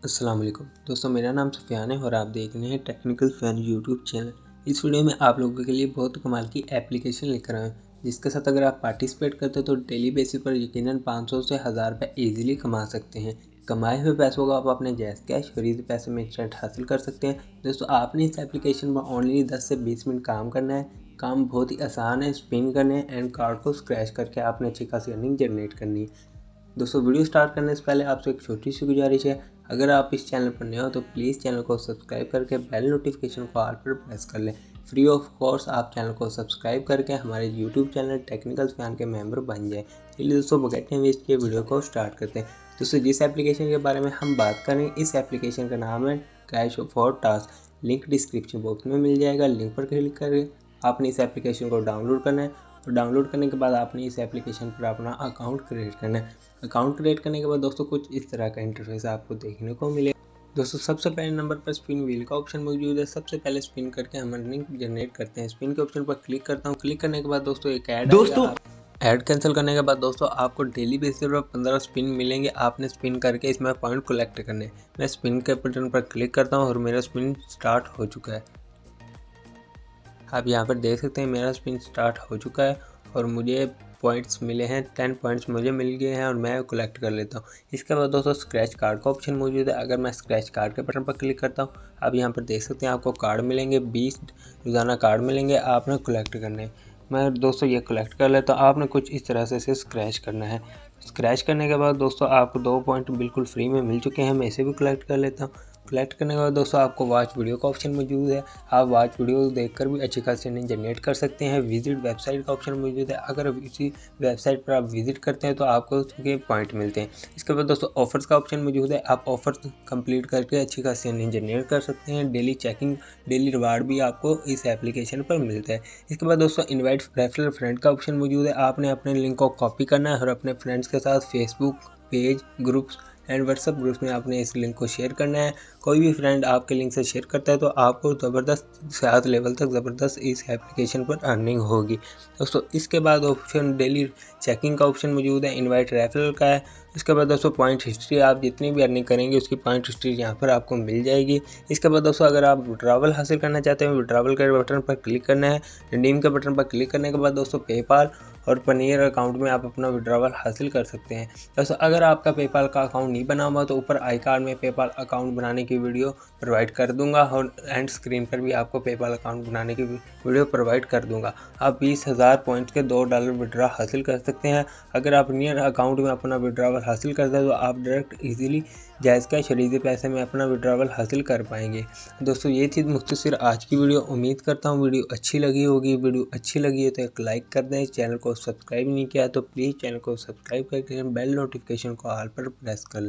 अस्सलाम वालेकुम दोस्तों, मेरा नाम सुफियान है और आप देख रहे हैं टेक्निकल फैन यूट्यूब चैनल। इस वीडियो में आप लोगों के लिए बहुत कमाल की एप्लीकेशन लेकर आए हैं, जिसके साथ अगर आप पार्टिसिपेट करते हो तो डेली बेसिस पर यकीनन 500 से 1000 रुपये ईजिली कमा सकते हैं। कमाए हुए पैसों को आप अपने जैज़ कैश खरीदे पैसे में इंस्टेंट हासिल कर सकते हैं। दोस्तों, आपने इस एप्लीकेशन में ओनली 10 से 20 मिनट काम करना है। काम बहुत ही आसान है, स्पिन करने हैं एंड कार्ड को स्क्रैच करके आपने अच्छी खासी अर्निंग जनरेट करनी है। दोस्तों, वीडियो स्टार्ट करने से पहले आपसे एक छोटी सी गुजारिश है, अगर आप इस चैनल पर नए हो तो प्लीज़ चैनल को सब्सक्राइब करके बेल नोटिफिकेशन को ऑल पर प्रेस कर लें। फ्री ऑफ कॉस्ट आप चैनल को सब्सक्राइब करके हमारे यूट्यूब चैनल टेक्निकल फैन के मेंबर बन जाए। चलिए दोस्तों, बगैर टाइम वेस्ट किए वीडियो को स्टार्ट करते हैं। दोस्तों, जिस एप्लीकेशन के बारे में हम बात करें, इस एप्लीकेशन का नाम है cash for task. Link description box में मिल जाएगा, लिंक पर क्लिक करके आपने इस एप्लीकेशन को डाउनलोड करना है और डाउनलोड करने के बाद आपने इस एप्लीकेशन पर अपना अकाउंट क्रिएट करना है। अकाउंट क्रिएट करने के बाद दोस्तों कुछ इस तरह का इंटरफेस आपको देखने को मिलेगा। दोस्तों, सबसे पहले नंबर पर स्पिन व्हील का ऑप्शन मौजूद है। सबसे पहले स्पिन करके हम अर्निंग जनरेट करते हैं। स्पिन के ऑप्शन पर क्लिक करता हूँ। क्लिक करने के बाद दोस्तों एक ऐड आएगा। ऐड कैंसिल करने के बाद दोस्तों आपको डेली बेसिस पर 15 स्पिन मिलेंगे। आपने स्पिन करके इसमें पॉइंट कलेक्ट करने हैं। मैं स्पिन के बटन पर क्लिक करता हूँ और मेरा स्पिन स्टार्ट हो चुका है। आप यहाँ पर देख सकते हैं मेरा स्पिन स्टार्ट हो चुका है और मुझे पॉइंट्स मिले हैं। 10 पॉइंट्स मुझे मिल गए हैं और मैं कलेक्ट कर लेता हूँ। इसके बाद दोस्तों स्क्रैच कार्ड का ऑप्शन मौजूद है। अगर मैं स्क्रैच कार्ड के बटन पर क्लिक करता हूँ, आप यहाँ पर देख सकते हैं आपको कार्ड मिलेंगे, 20 रोज़ाना कार्ड मिलेंगे, आपने कलेक्ट करने हैं। मैं दोस्तों ये कलेक्ट कर लेता हूँ। आपने कुछ इस तरह से इसे स्क्रैच करना है। स्क्रैच करने के बाद दोस्तों आपको 2 पॉइंट बिल्कुल फ्री में मिल चुके हैं। मैं इसे भी कलेक्ट कर लेता हूँ। कलेक्ट करने के बाद दोस्तों आपको वॉच वीडियो का ऑप्शन मौजूद है। आप वॉच वीडियो देखकर भी अच्छी खासी अर्निंग जनरेट कर सकते हैं। विजिट वेबसाइट का ऑप्शन मौजूद है। अगर इसी वेबसाइट पर आप विजिट करते हैं तो आपको उसके पॉइंट मिलते हैं। इसके बाद दोस्तों ऑफर्स का ऑप्शन मौजूद है। आप ऑफर्स कंप्लीट करके अच्छी खासी अर्निंग जनरेट कर सकते हैं। डेली चेकिंग, डेली रिवार्ड भी आपको इस एप्लीकेशन पर मिलता है। इसके बाद दोस्तों इनवाइट रेफरल फ्रेंड का ऑप्शन मौजूद है। आपने अपने लिंक को कॉपी करना है और अपने फ्रेंड्स के साथ Facebook page, groups and WhatsApp groups में आपने इस लिंक को शेयर करना है। कोई भी फ्रेंड आपके लिंक से शेयर करता है तो आपको ज़बरदस्त 7 लेवल तक ज़बरदस्त इस एप्लीकेशन पर अर्निंग होगी। दोस्तों इसके बाद ऑप्शन डेली चेकिंग का ऑप्शन मौजूद है। इनवाइट रेफरल का है। इसके बाद दोस्तों पॉइंट हिस्ट्री, आप जितनी भी अर्निंग करेंगे उसकी पॉइंट हिस्ट्री यहाँ पर आपको मिल जाएगी। इसके बाद दोस्तों अगर आप विड्रॉवल हासिल करना चाहते हैं, विड्रॉवल के बटन पर क्लिक करना है। रिडीम के बटन पर क्लिक करने के बाद दोस्तों पेपाल और पनीर अकाउंट में आप अपना विड्रॉवल हासिल कर सकते हैं। दोस्तों अगर आपका पेपाल का अकाउंट नहीं बना हुआ तो ऊपर आई कार्ड में पेपाल अकाउंट बनाने की वीडियो प्रोवाइड कर दूंगा और एंड स्क्रीन पर भी आपको पेपाल अकाउंट बनाने की वीडियो प्रोवाइड कर दूंगा। आप 20,000 पॉइंट्स के $2 विड्रॉ हासिल कर सकते हैं। अगर आप नियर अकाउंट में अपना विड्रॉवल हासिल करते हैं तो आप डायरेक्ट इजीली जायज़ कैश खरीदे पैसे में अपना विड्रॉवल हासिल कर पाएंगे। दोस्तों ये थी मुख्तसर आज की वीडियो। उम्मीद करता हूँ वीडियो अच्छी लगी होगी। वीडियो अच्छी लगी है तो एक लाइक कर दें। चैनल को सब्सक्राइब नहीं किया तो प्लीज़ चैनल को सब्सक्राइब करके बेल नोटिफिकेशन को ऑल पर प्रेस कर लें।